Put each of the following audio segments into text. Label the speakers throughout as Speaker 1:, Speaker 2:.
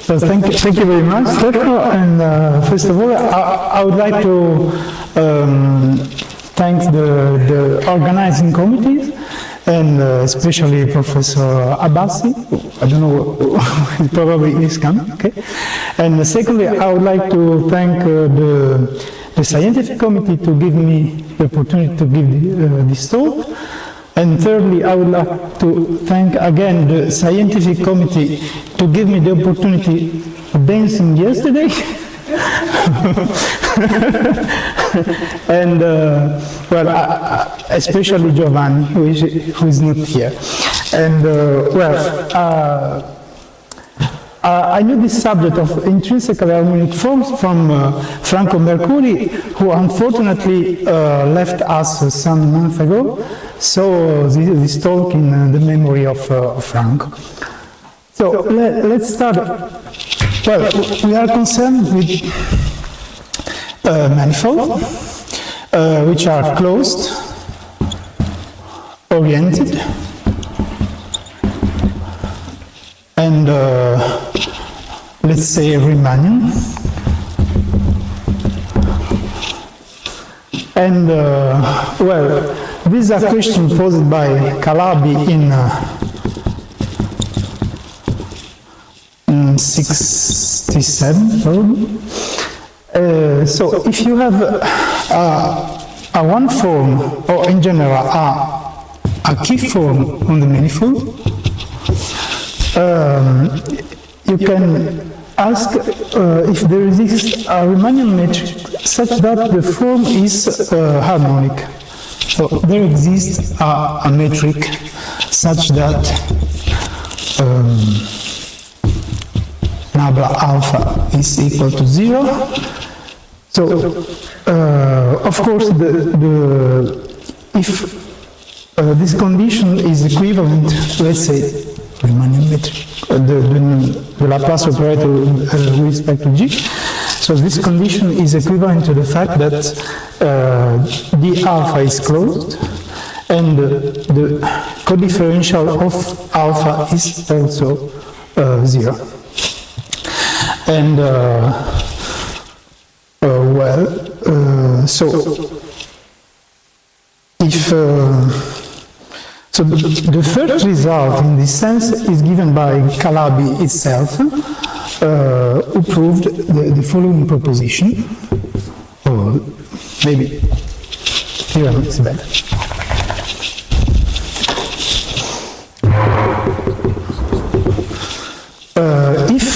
Speaker 1: So thank you very much, Stefano. And first of all, I would like to thank the organizing committees, and especially Professor Abbasi. I don't know, he probably is coming, okay? And secondly, I would like to thank the scientific committee to give me the opportunity to give this talk. And thirdly, I would like to thank again the scientific committee to give me the opportunity of dancing yesterday. And well, especially Giovanni, who is not here. And I knew this subject of intrinsically harmonic forms from Franco Mercuri, who unfortunately left us some months ago. So this talk in the memory of Franco. So let's start. Well, we are concerned with manifolds, which are closed, oriented, and let's say Riemannian. And well, these are questions posed by Calabi in 67, probably. So if you have a one form, or in general a key form on the manifold, you can ask if there exists a Riemannian metric such that the form is harmonic. So there exists a metric such that nabla alpha is equal to 0. So of course, if this condition is equivalent, let's say, Riemannian metric, the Laplace operator with respect to G. So this condition is equivalent to the fact that d alpha is closed, and the codifferential of alpha is also 0. And so if so the first result in this sense is given by Calabi itself, who proved the following proposition, or maybe here it's better. If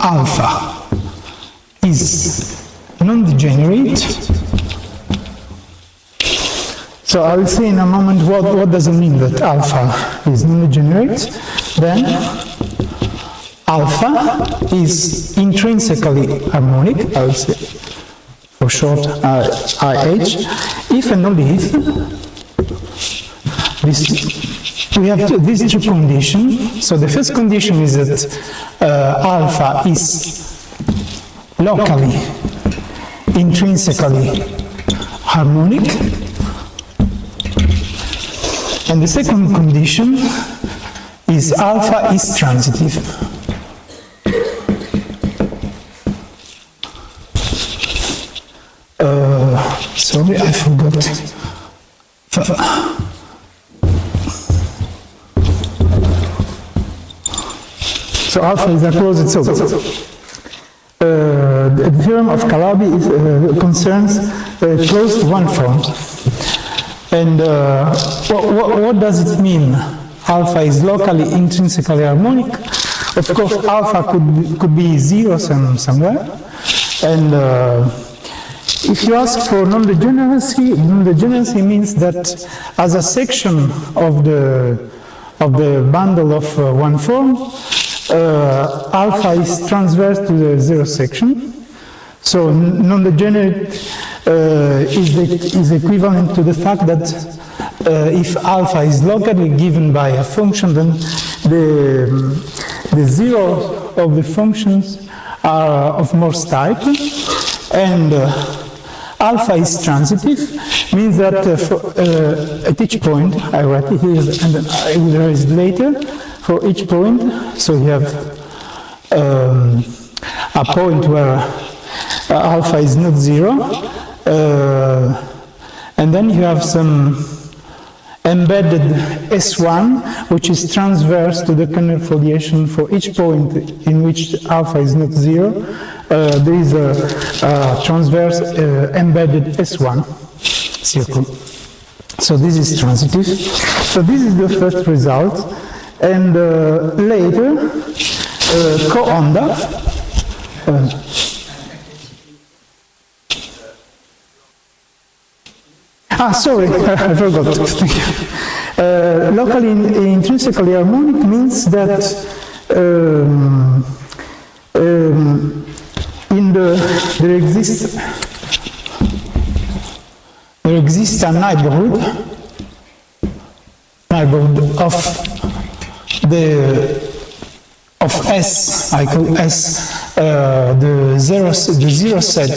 Speaker 1: alpha is non-degenerate, so I will say in a moment what does it mean that alpha is non-degenerate. Then alpha is intrinsically harmonic, I will say for short IH, if and only if we have these two conditions. So the first condition is that alpha is locally, intrinsically harmonic. And the second condition is alpha is transitive. Sorry, I forgot. So alpha is a closed. So the theorem of Calabi is, concerns closed one forms. And what does it mean? Alpha is locally intrinsically harmonic. Of course, alpha could be 0 somewhere. And if you ask for non-degeneracy, non-degeneracy means that as a section of the bundle of one form, alpha is transverse to the 0 section. So non-degenerate is equivalent to the fact that if alpha is locally given by a function, then the zeros of the functions are of Morse type, and alpha is transitive, means that at each point, I write it here and then I will erase it later, for each point. So you have a point where alpha is not 0, and then you have some embedded S1, which is transverse to the kernel foliation for each point in which alpha is not 0. There is a transverse embedded S1 circle. So this is transitive. So this is the first result. And later, co-onda. Sorry, I forgot. Thank you. Locally intrinsically harmonic means that there exists a neighborhood of S. I call S the zero set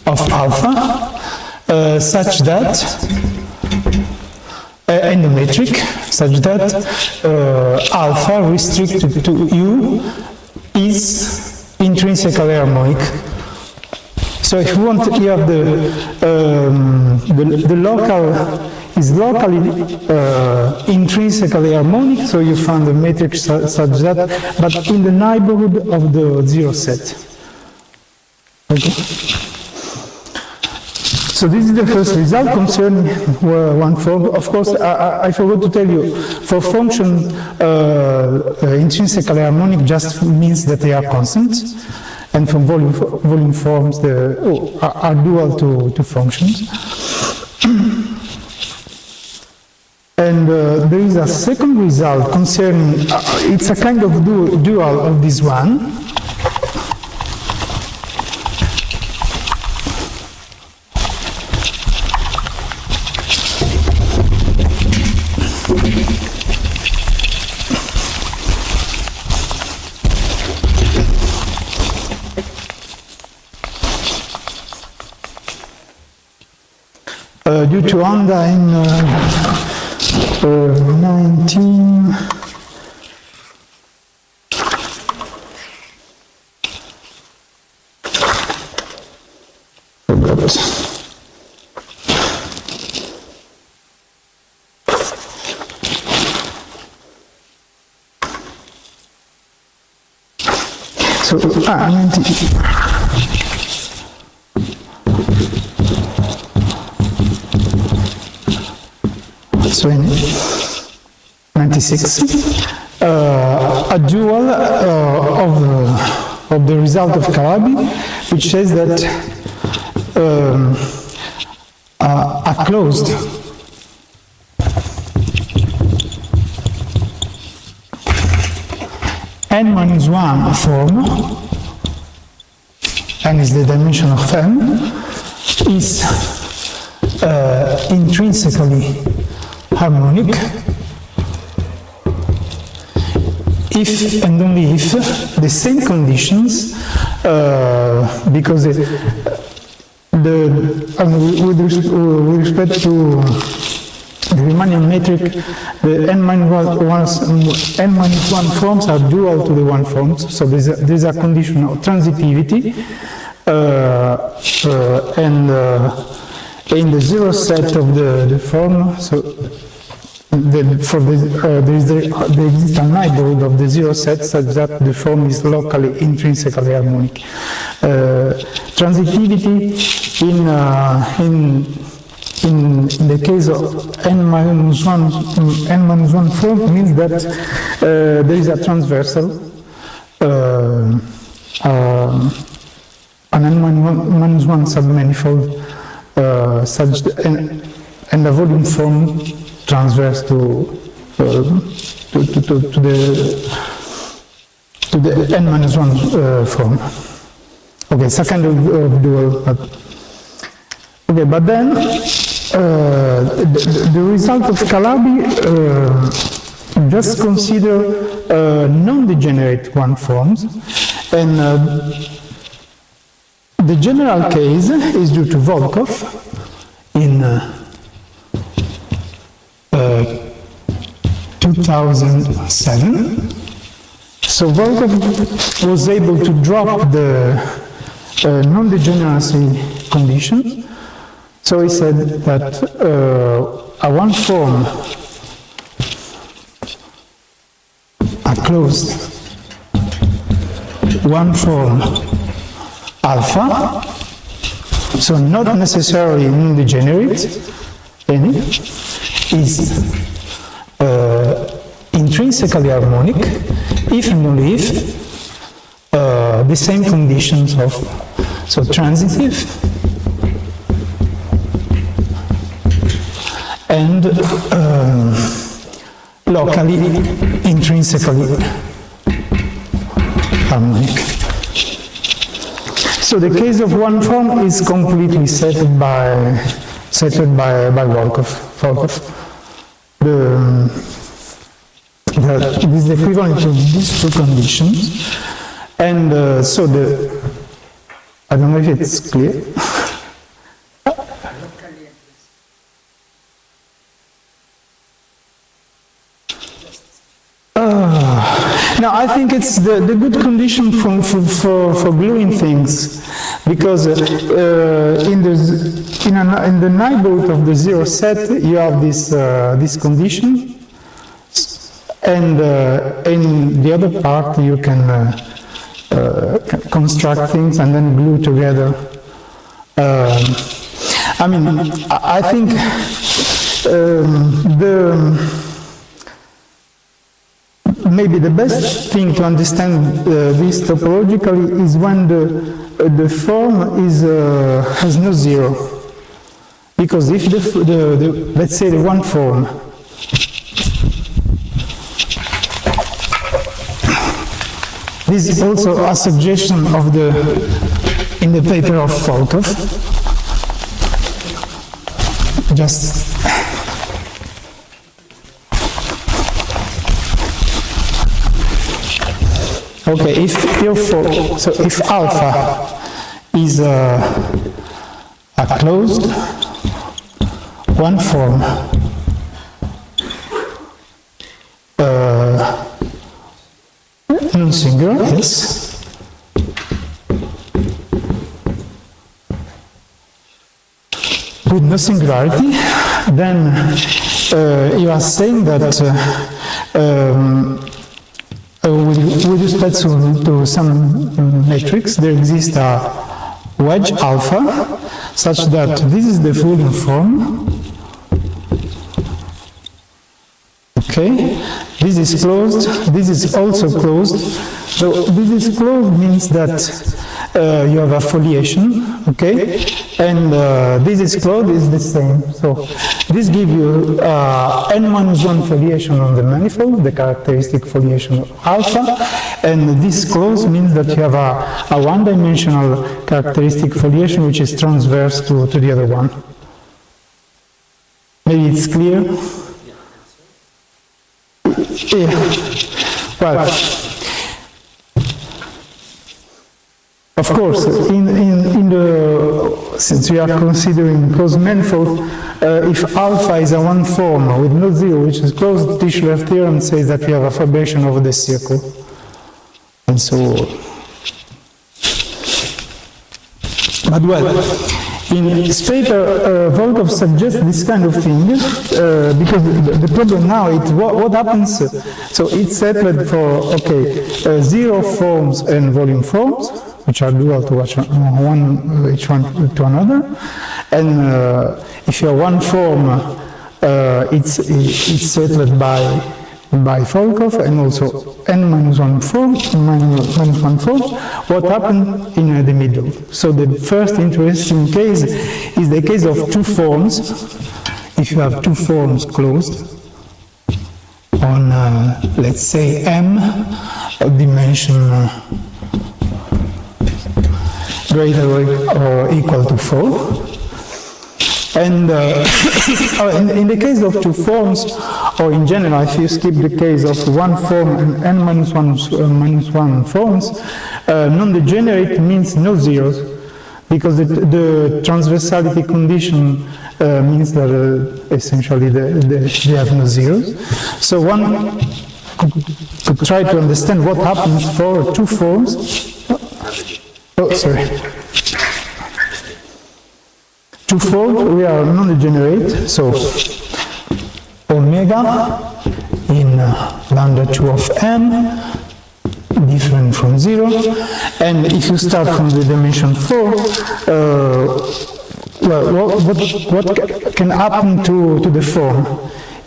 Speaker 1: of alpha, such that in the metric, such that alpha restricted to U is intrinsically harmonic. So if you want, you have the local is locally intrinsically harmonic, so you find the metric such that, but in the neighborhood of the zero set. Okay. So this is the first result concerning one form. Of course, I forgot to tell you, for function intrinsically harmonic just means that they are constant, and from volume forms are dual to functions. And there is a second result concerning, it's a kind of dual of this one. Due to onda in 19... So, 19... So in 96, a dual of the result of Calabi, which says that a closed n-1 form, n is the dimension of m, is intrinsically harmonic if and only if the same conditions, because with respect to the Riemannian metric, the n-1 forms are dual to the one forms, so there's a condition of transitivity, and in the zero set of the form, so there exists a neighborhood of the zero set such that the form is locally intrinsically harmonic. Transitivity in the case of n-1 form means that there is a transversal, an n-1 submanifold, such and the volume form transverse to the n-1 form. Okay, it's a kind of dual. Okay, but then the result of Calabi just consider non-degenerate one forms, and the general case is due to Volkov in 2007. So Volkov was able to drop the non-degeneracy condition. So he said that a one form, a closed one form alpha, so not necessarily non-degenerate, is intrinsically harmonic if and only if the same conditions of, so transitive and locally intrinsically harmonic. So the case of one form is completely settled by Volkov. This is equivalent to these two conditions, and so I don't know if it's clear. Now I think it's the good condition for gluing things, because in the neighborhood of the zero set you have this condition, and in the other part you can construct things and then glue together. I mean, I think maybe the best thing to understand this topologically is when the form has no zero, because if let's say the one form this is also a suggestion of in the paper of Volkov. Just okay, if alpha is a closed one form non-singular, yes, with no singularity, then you are saying that with respect to some matrix, there exists a wedge alpha, such that this is the Fulton form. Okay, this is closed, this is also closed. So this is closed means that you have a foliation, okay, and this is closed is the same. So this gives you n-1 foliation on the manifold, the characteristic foliation of alpha, and this closed means that you have a one-dimensional characteristic foliation which is transverse to the other one. Maybe it's clear? Yeah. Well, of course, since we are considering closed manifold, if alpha is a one form with no zero, which is closed, Tischler theorem says that we have a fibration over the circle, and so on. But well, in his paper, Volkov suggests this kind of thing, because the problem now is what happens. So it's settled for, okay, zero forms and volume forms, which are dual to each one to another. And if you have one form, it's settled by Volkov, and also n-1 form, minus one form. What happened in the middle? So the first interesting case is the case of two forms. If you have two forms closed on, let's say, M of dimension greater or equal to 4. And in the case of two forms, or in general, if you skip the case of one form and n-1 forms, non-degenerate means no zeros. because the transversality condition means that essentially they have no zeros. So one could try to understand what happens for two forms. Oh, sorry. Two forms, we are non-degenerate, so omega in lambda 2 of m, different from 0, and if you start from the dimension 4, well, what can happen to the form?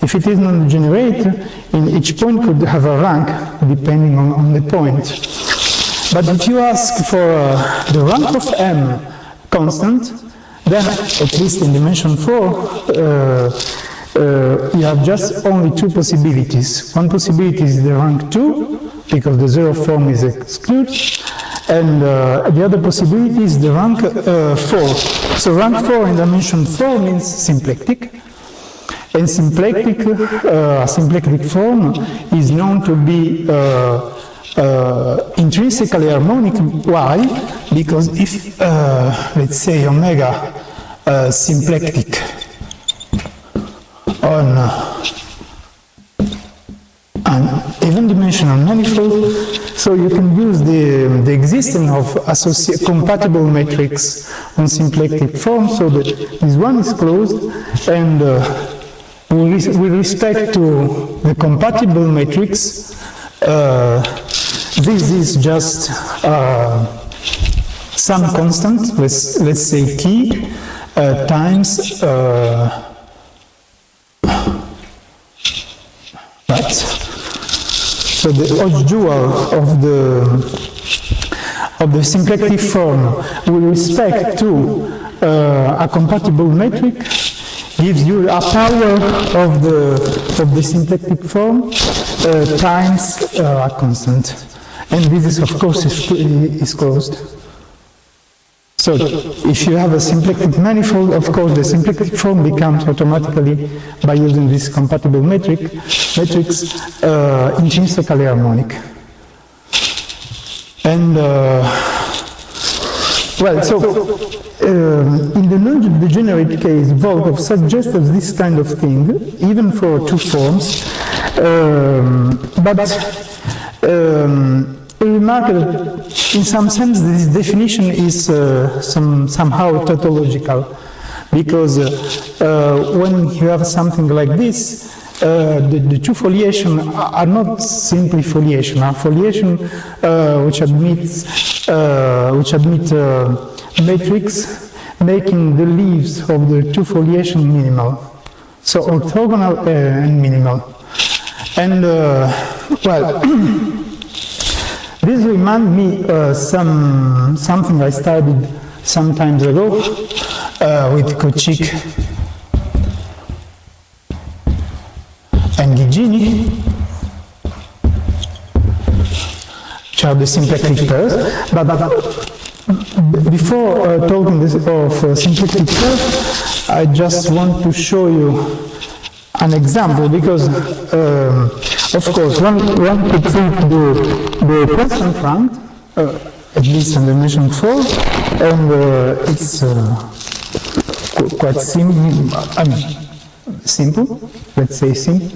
Speaker 1: If it is non-degenerate, in each point could have a rank depending on the point. But if you ask for the rank of m constant, then at least in dimension 4, you have just only two possibilities. One possibility is the rank 2, because the zero form is excluded, and the other possibility is the rank 4. So rank 4 in dimension 4 means symplectic, and symplectic form is known to be intrinsically harmonic. Why? Because if, let's say, omega symplectic on an even-dimensional manifold, so you can use the existence of compatible matrix on symplectic form, so that this one is closed, and with respect to the compatible matrix, this is just some constant, let's say T, times right. So the Hodge dual of the symplectic form with respect to a compatible metric gives you a power of the symplectic form times a constant, and this is, of course, is closed. So if you have a symplectic manifold, of course the symplectic form becomes automatically, by using this compatible matrix, intrinsically harmonic. And well, so in the non-degenerate case, Volkov suggests this kind of thing, even for two forms, but remark that in some sense this definition is somehow tautological, because when you have something like this, the two foliation are not simply foliation, are foliation which admit matrix making the leaves of the two foliation minimal, so orthogonal and minimal. And well, this reminds me something I studied some time ago with Kochik and Gigini, which are the symplectic pairs. But before talking of symplectic pairs, I just want to show you an example, because of course one could think the constant rank, at least in dimension 4, and it's quite simple, let's say simple.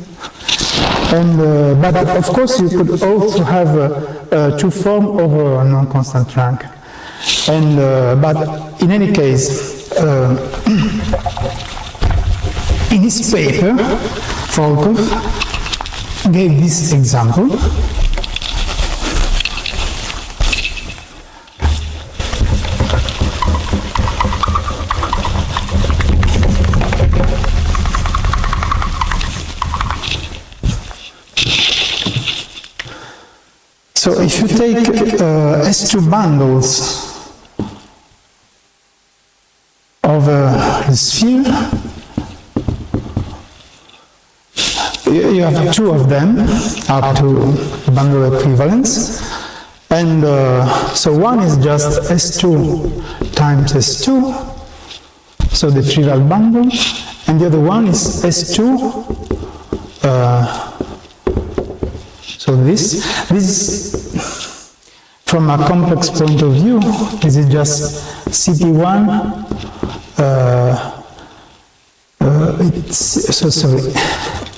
Speaker 1: And but of course you could also have two forms of a non-constant rank. And but in any case, in his paper, Volkov gave this example. So if you take S2 bundles of a sphere, you have two of them up to bundle equivalence, and so one is just S2 times S2, so the trivial bundle, and the other one is S2, so this from a complex point of view, this is just CP1,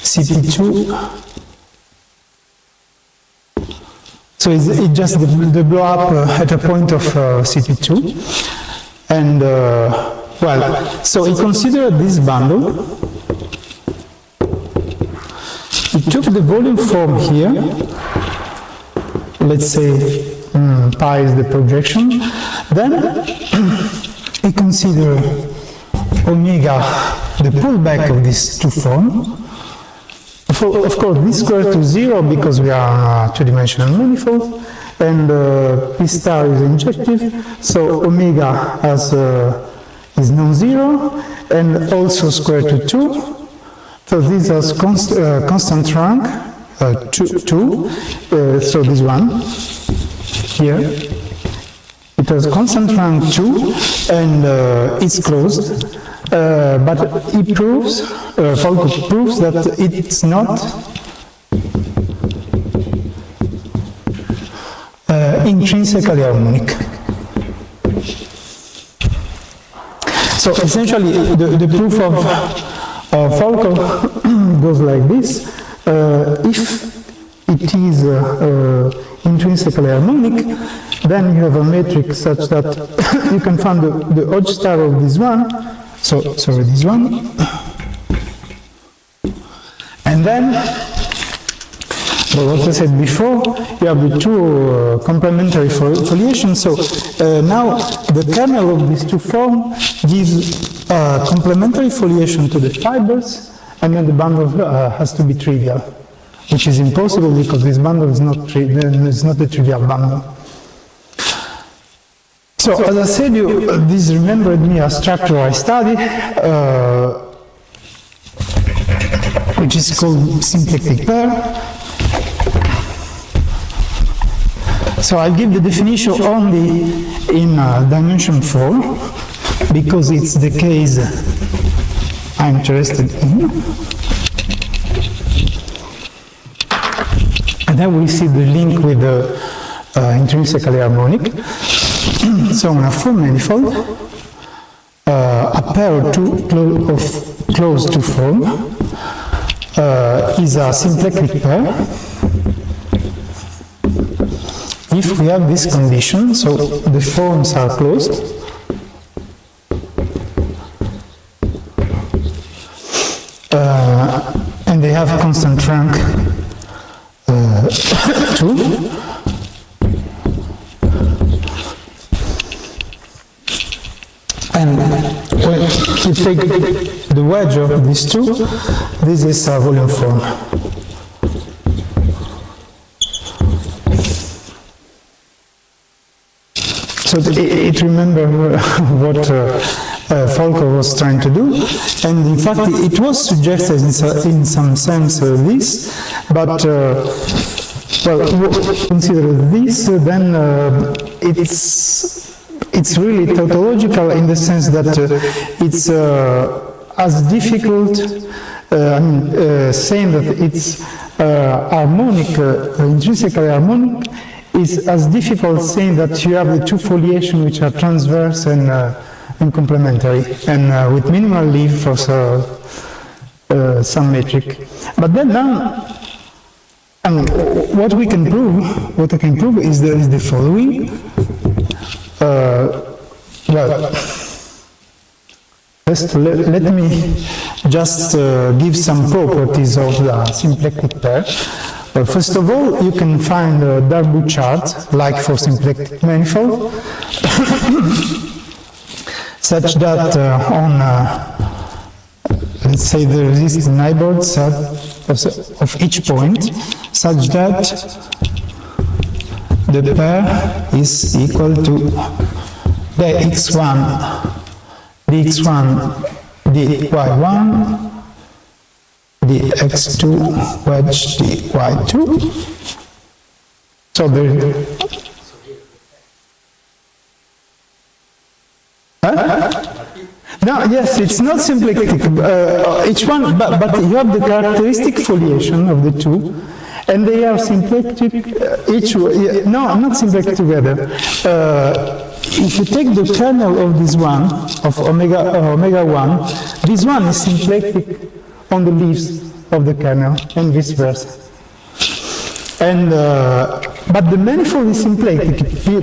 Speaker 1: CP2. So it's just the blow up at a point of CP2. And, well, so he considered this bundle. He took the volume form here. Let's say pi is the projection. Then he considered omega, the pullback of these two forms. Of course, this square to 0 because we are on a two-dimensional manifold, and P star is injective, so omega is non-zero, and also square to 2. So these are constant rank, 2, so this one here. It has constant rank 2, and it's closed. But he proves, Folco proves that it's not intrinsically harmonic. So essentially, the proof of Folco goes like this. If it is intrinsically harmonic, then you have a matrix such that you can find the Hodge star of this one. So, sorry, this one. And then, what I said before, you have the two complementary foliations. So now the kernel of these two forms gives complementary foliation to the fibers, and then the bundle has to be trivial, which is impossible because this bundle is not a trivial bundle. So, as I said, this remembered me a structure I studied, which is called symplectic pair. So I give the definition only in dimension 4, because it's the case I'm interested in. And then we see the link with the intrinsically harmonic. So on a full manifold, a pair of closed two form is a symplectic pair. If we have this condition, so the forms are closed, and they have constant rank 2. And when you take the wedge of these two, this is a volume form. So it remembers what Folco was trying to do, and in fact it was suggested in some sense this, but well, consider this, then it's really tautological in the sense that it's as difficult, saying that it's harmonic, intrinsically harmonic, is as difficult saying that you have the two foliation which are transverse and complementary, and with minimal leaf for some metric. But then now, what I can prove is the following. Well, first let me just give some properties of the symplectic pair. Well, first of all, you can find a Darboux chart, like for symplectic manifold, such that on, let's say, the resistive neighborhoods of each point, such that the pair is equal to the x1, dx1, dy1, dx2, wedge dy2. So there. No, yes, it's not symplectic. Each one, but you have the characteristic foliation of the two, and they are symplectic. No, not symplectic together. if you take the kernel of this one, of omega 1, this one is symplectic on the leaves of the kernel, and vice versa. And, but the manifold is symplectic,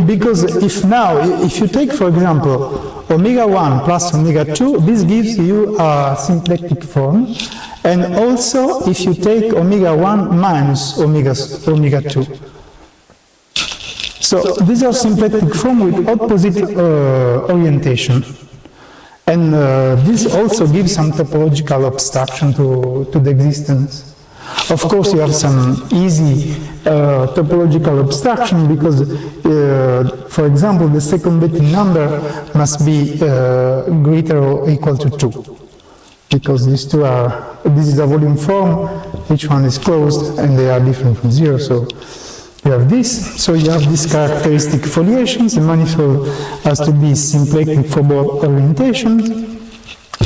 Speaker 1: because if you take, for example, omega 1 plus omega 2, this gives you a symplectic form. And also, if you take omega 1 minus omega 2. So these are symplectic forms with opposite orientation. And this also gives some topological abstraction to the existence. Of course, you have some easy topological abstraction because, for example, the second bit number must be greater or equal to 2. Because these two are, this is a volume form, each one is closed, and they are different from 0. So you have this, so you have these characteristic foliations. The manifold has to be symplectic for both orientations.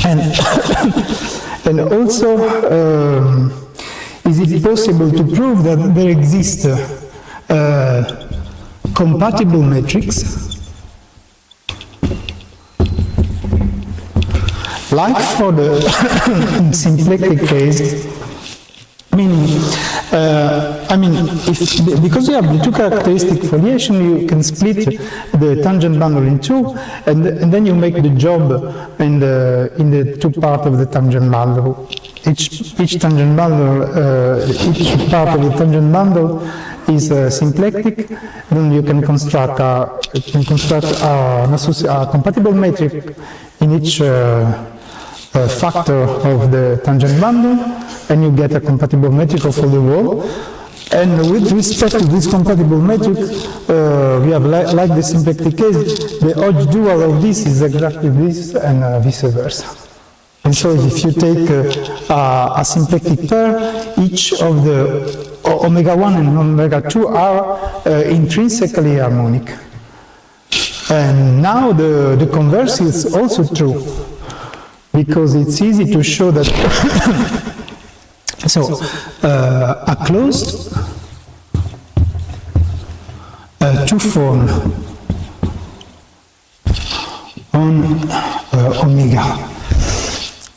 Speaker 1: And, and also, is it possible to prove that there exists compatible metrics, like for the symplectic case, meaning, because you have the two characteristic foliation, you can split the tangent bundle in two, and then you make the job in the two parts of the tangent bundle. Each tangent bundle, each part of the tangent bundle is symplectic. Then you can construct a compatible metric in each factor of the tangent bundle, and you get a compatible metric of all the wall. And with respect to this compatible metric, we have like the symplectic case, the Hodge dual of this is exactly this, and vice versa. And so if you take a symplectic pair, each of the omega 1 and omega 2 are intrinsically harmonic. And now the converse is also true, because it's easy to show that so a closed two-form on omega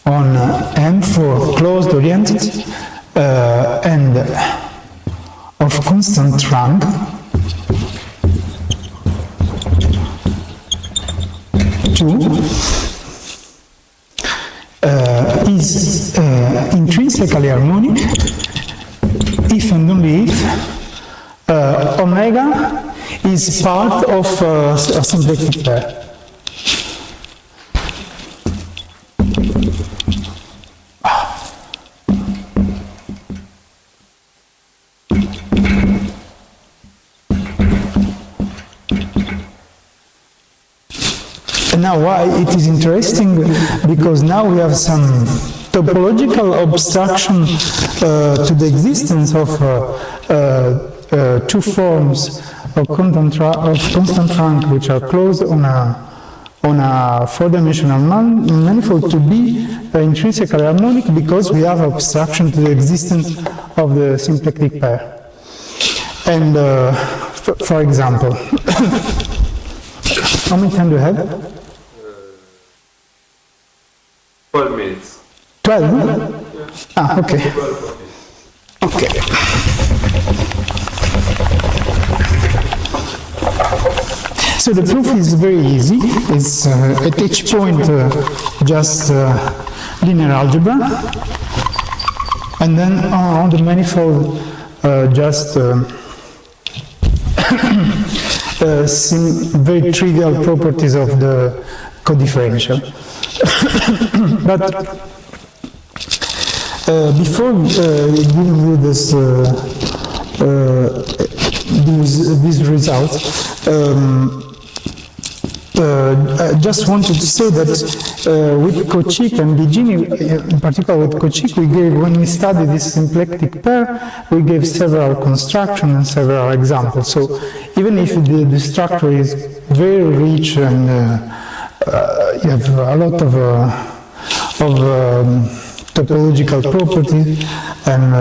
Speaker 1: on M for closed oriented and of constant rank is intrinsically harmonic if and only if omega is part of a symplectic pair. Now, why it is interesting? Because now we have some topological abstraction to the existence of two forms of constant rank which are closed on a four-dimensional manifold to be intrinsically harmonic, because we have abstraction to the existence of the symplectic pair. And for example, how many time do you have?
Speaker 2: 12 minutes.
Speaker 1: 12? Yeah. Ah, okay. Okay. So the proof is very easy. It's at each point just linear algebra, and then on the manifold just very trivial properties of the codifferential. But before giving you these results, I just wanted to say that with Kochik and Bigini, in particular with Kochik, when we studied this symplectic pair, we gave several constructions and several examples. So even if the structure is very rich and you have a lot of topological properties, and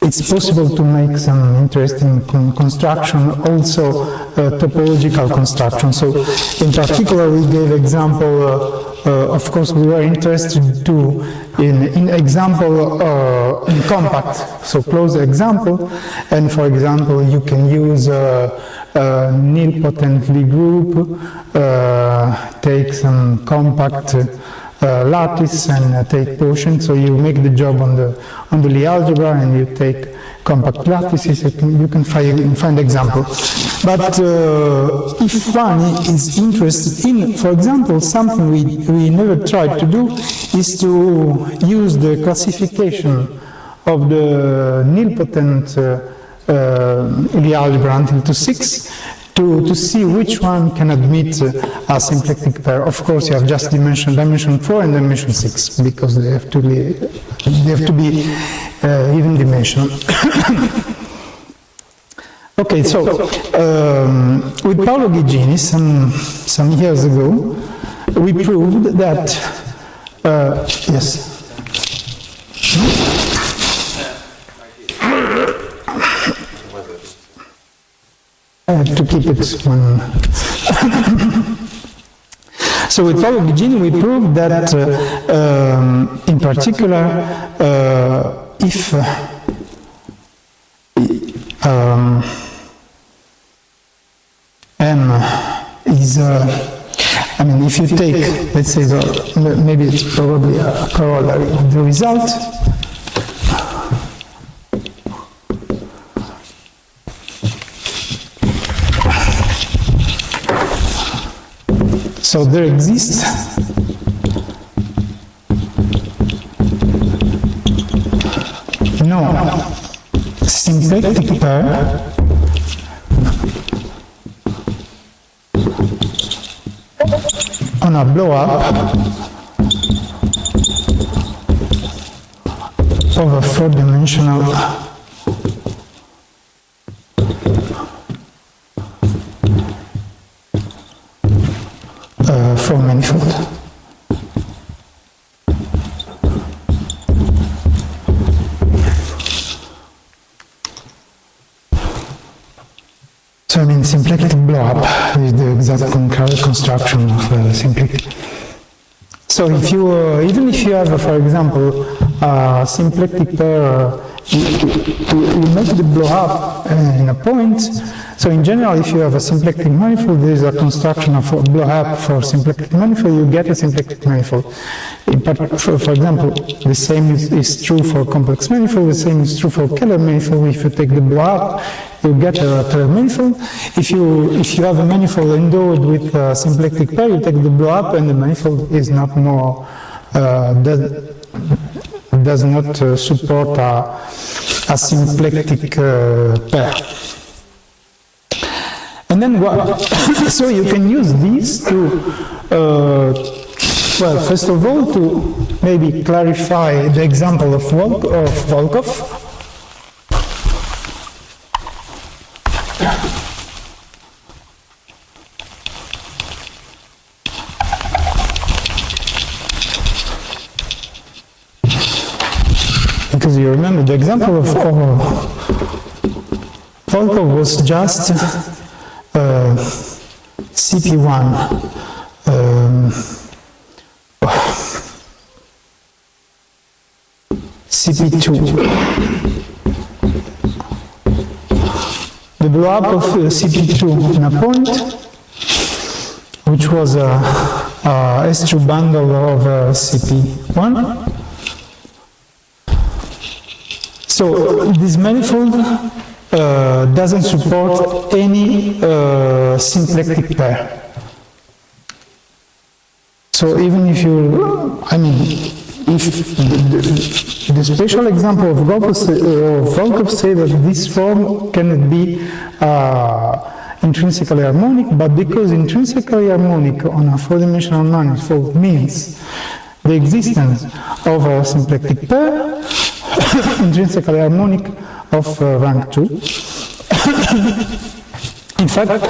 Speaker 1: it's possible to make some interesting construction, also topological construction. So in particular we gave example, of course we were interested too in example in compact, so closed example, and for example you can use nilpotently group, take some compact lattice and take quotient, so you make the job on the Lie algebra and you take compact lattices, you can find example. But if one is interested in, for example, something we never tried to do is to use the classification of the nilpotent Lie algebra until to 6 to see which one can admit a symplectic pair. Of course, you have just dimension 4 and dimension 6 because they have to be even dimensional. Okay, so with Paolo Gigini some years ago, we proved that yes. I have to keep it one. So with Paolo Gigini we proved that in particular if M is I mean if you take, let's say, maybe it's probably a corollary of the result. So there exists no symplectic pair on a blow-up of a 4-dimensional from manifold. So I mean symplectic blow-up is the exact construction of symplectic. So if you, even if you have, for example, a symplectic pair, you make the blow-up in a point. So in general, if you have a symplectic manifold, there is a construction of a blow-up for symplectic manifold, you get a symplectic manifold. For example, the same is true for complex manifold, the same is true for Keller manifold. If you take the blow-up, you get a Keller manifold. If you have a manifold endowed with a symplectic pair, you take the blow-up and the manifold is not more, does not support a symplectic pair. And then what? So you can use these to, well, first of all, to maybe clarify the example of Volkov. Because you remember the example of Volkov was just CP1 CP2. The blow-up of CP2 in a point, which was a S2 bundle of CP1. So this manifold doesn't support any symplectic pair. So even if you, I mean, if the special example of Volkov say that this form cannot be intrinsically harmonic, but because intrinsically harmonic on a 4-dimensional manifold means the existence of a symplectic pair, intrinsically harmonic of rank 2. In fact,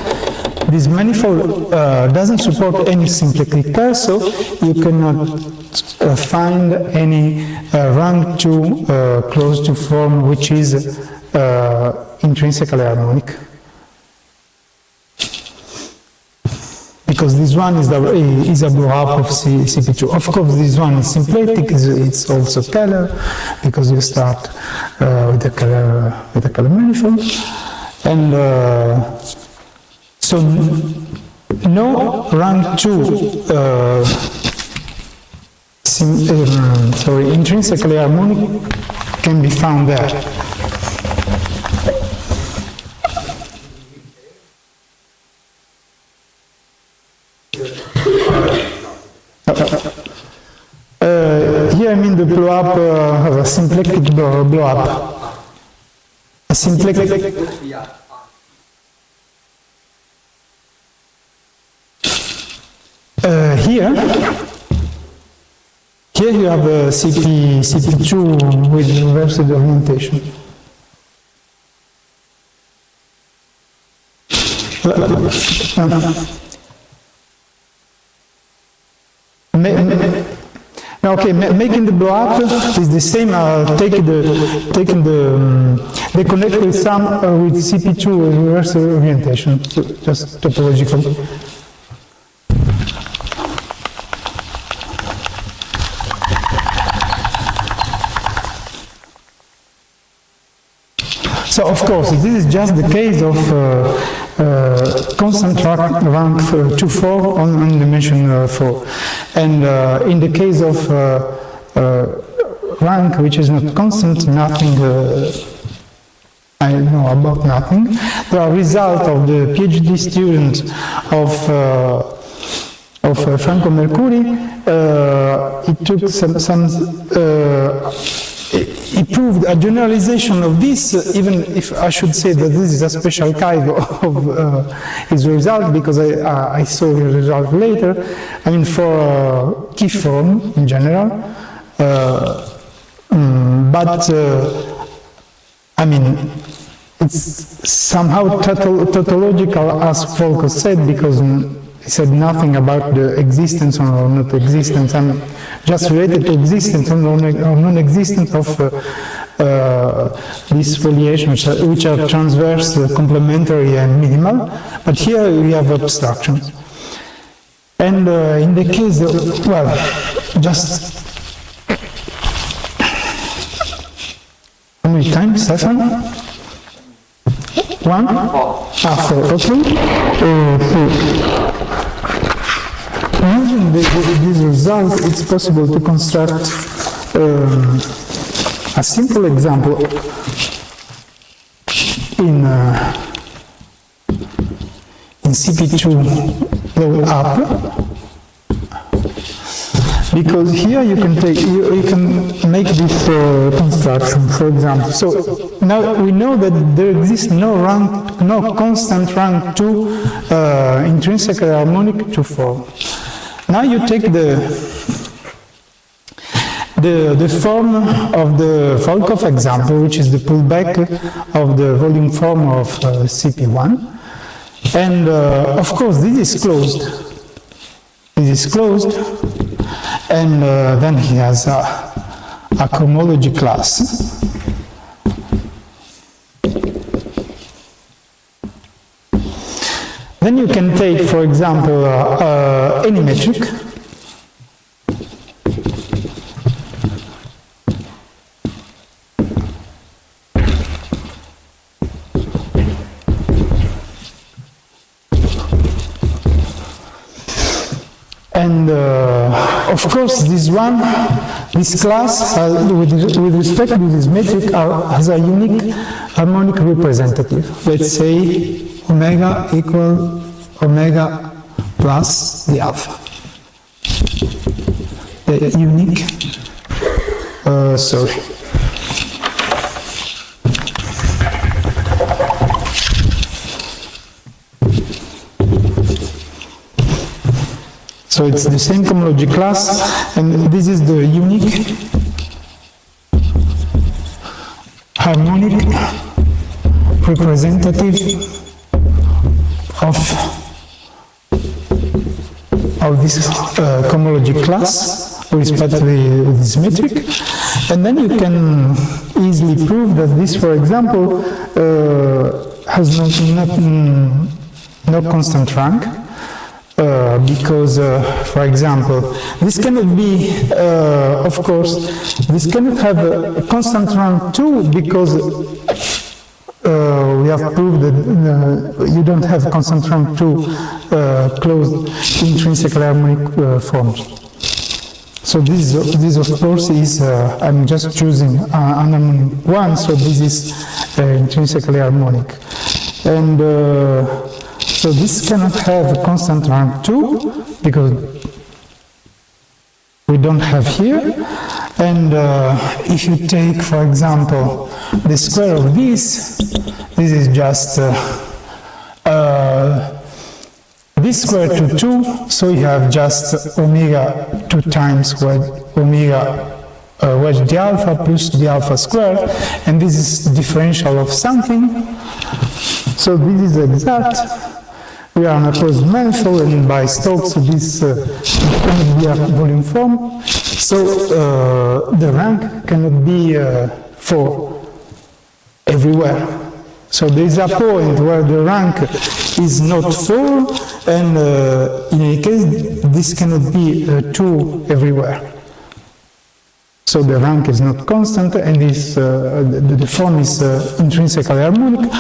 Speaker 1: this manifold doesn't support any symplectic pair, so you cannot find any rank 2 close to form which is intrinsically harmonic. Because this one is a blow-up of CP2. Of course, this one is symplectic, it's also scalar, because you start with a Calabi manifold. And so no rank 2 intrinsically harmonic can be found there. Here I mean the blow-up, a symplectic blow-up. A symplectic. Here you have a CP2 with reversed orientation. Making the blow-up is the same, taking the connect with some with CP2 with reverse orientation, just topologically. So of course, this is just the case of constant rank 2-4 on dimension 4. And in the case of rank which is not constant, nothing, I know about nothing. The result of the PhD student of Franco Mercuri, it took he proved a generalization of this, even if I should say that this is a special kind of his result, because I saw the result later. I mean, for key form in general, I mean, it's somehow tautological, as Volko said, because he said nothing about the existence or not existence, and just related to existence or non-existence of these foliations, which are transverse, complementary, and minimal. But here we have abstractions. And in the case of, well, just how many times? 7? 1? 4, okay. Using this result, it's possible to construct a simple example in CP2 blow up, because here you can make this construction, for example. So now we know that there exists no constant rank 2 intrinsically harmonic to form. Now you take the form of the Volkov example, which is the pullback of the volume form of CP1, and of course this is closed. This is closed, and then he has a cohomology class. Then you can take, for example, any metric, and of course this class, with respect to this metric, has a unique harmonic representative. Let's say omega equal omega plus the alpha. The unique, sorry. So it's the same cohomology class, and this is the unique harmonic representative of this cohomology class with respect to this metric. And then you can easily prove that this, for example, has no constant rank. Because, for example, this cannot be, of course, this cannot have a constant rank 2 because we have proved that you don't have constant rank 2 closed intrinsically harmonic forms. So this of course is, I'm just choosing an harmonic 1, so this is intrinsically harmonic. And so this cannot have a constant rank 2 because we don't have here. And if you take, for example, the square of this is just this square to 2, so you have just omega 2 times omega wedge d alpha plus d alpha squared, and this is differential of something. So this is exact. We are on a closed manifold, and by Stokes this cannot be a volume form. So the rank cannot be for everywhere. So there is a point where the rank is not 4, and in any case this cannot be 2 everywhere. So the rank is not constant, and this, the form is intrinsically harmonic.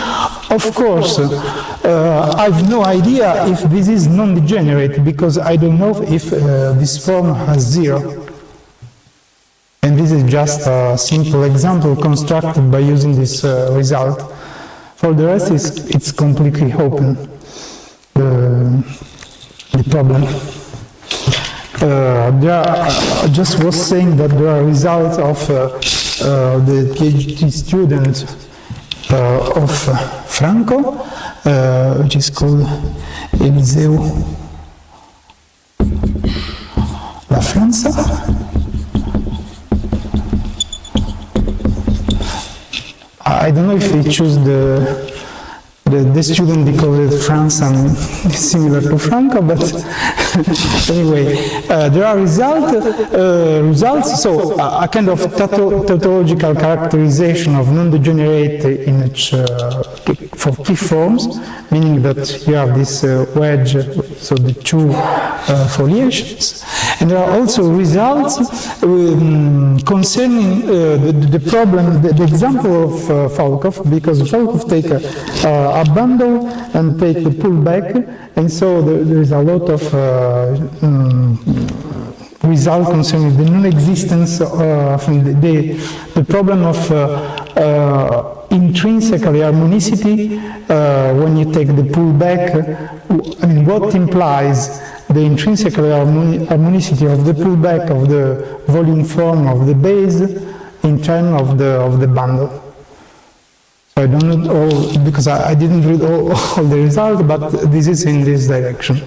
Speaker 1: Of course, I have no idea if this is non-degenerate, because I don't know if this form has 0. And this is just a simple example constructed by using this result. For the rest, it's completely open, the problem. I just was saying that there are results of the PhD student of Franco, which is called Eliseo La Franza. I don't know if they choose the student because it's France and similar to Franco, but anyway, there are results, so a kind of tautological characterization of non-degenerate in each, for key forms, meaning that you have this wedge, so the 2 foliations. And there are also results concerning the problem, the example of Volkov, because Volkov take a bundle and take the pullback, and so there is a lot of result concerning the non-existence of the problem of intrinsically harmonicity when you take the pullback. I mean, what implies the intrinsically harmonicity of the pullback of the volume form of the base in terms of the bundle. So I don't know all, because I didn't read all the results, but this is in this direction.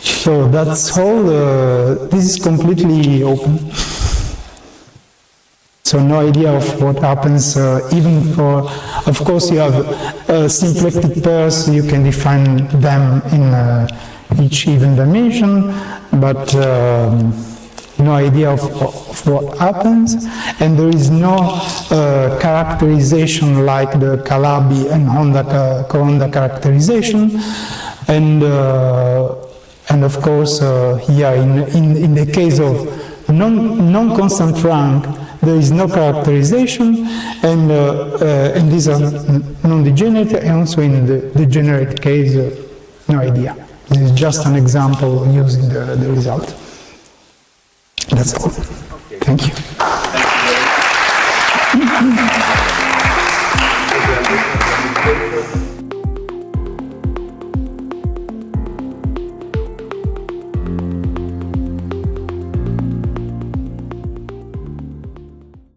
Speaker 1: So that's all. This is completely open. So no idea of what happens, even for, of course you have symplectic pairs, you can define them in each even dimension, but no idea of what happens, and there is no characterization like the Calabi and Honda characterization, and of course here in the case of non-constant rank, there is no characterization, and these are non-degenerate, and also in the degenerate case, no idea. This is just an example using the result. That's all. Okay. Thank you.